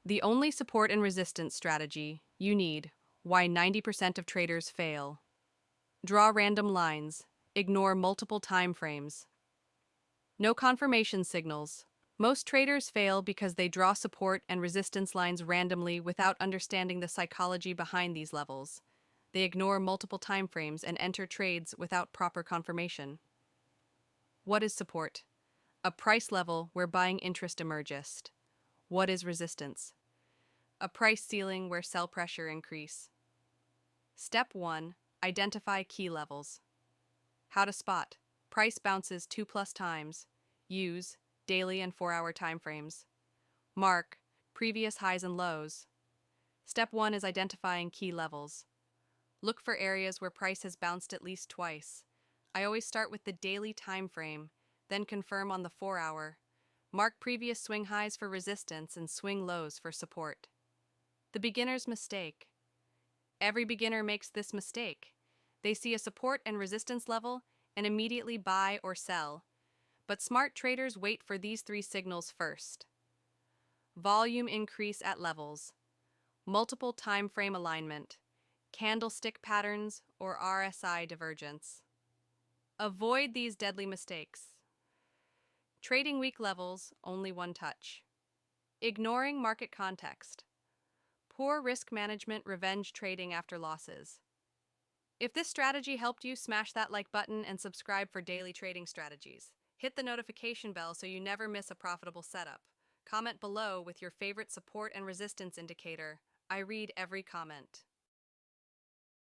The only support and resistance strategy you need. Why 90% of traders fail. Draw random lines. Ignore multiple time frames. No confirmation signals. Most traders fail because they draw support and resistance lines randomly without understanding the psychology behind these levels. They ignore multiple time frames and enter trades without proper confirmation. What is support? A price level where buying interest emerges. What is resistance? A price ceiling where sell pressure increase. Step 1. Identify key levels. How to spot. Price bounces 2+ times. Use daily and 4-hour timeframes. Mark previous highs and lows. Step 1 is identifying key levels. Look for areas where price has bounced at least twice. I always start with the daily time frame, then confirm on the 4-hour. Mark previous swing highs for resistance and swing lows for support. The beginner's mistake. Every beginner makes this mistake. They see a support and resistance level and immediately buy or sell. But smart traders wait for these 3 signals first. Volume increase at levels. Multiple time frame alignment. Candlestick patterns or RSI divergence. Avoid these deadly mistakes. Trading weak levels, only one touch. Ignoring market context. Poor risk management, revenge trading after losses. If this strategy helped you, smash that like button and subscribe for daily trading strategies. Hit the notification bell so you never miss a profitable setup. Comment below with your favorite support and resistance indicator. I read every comment.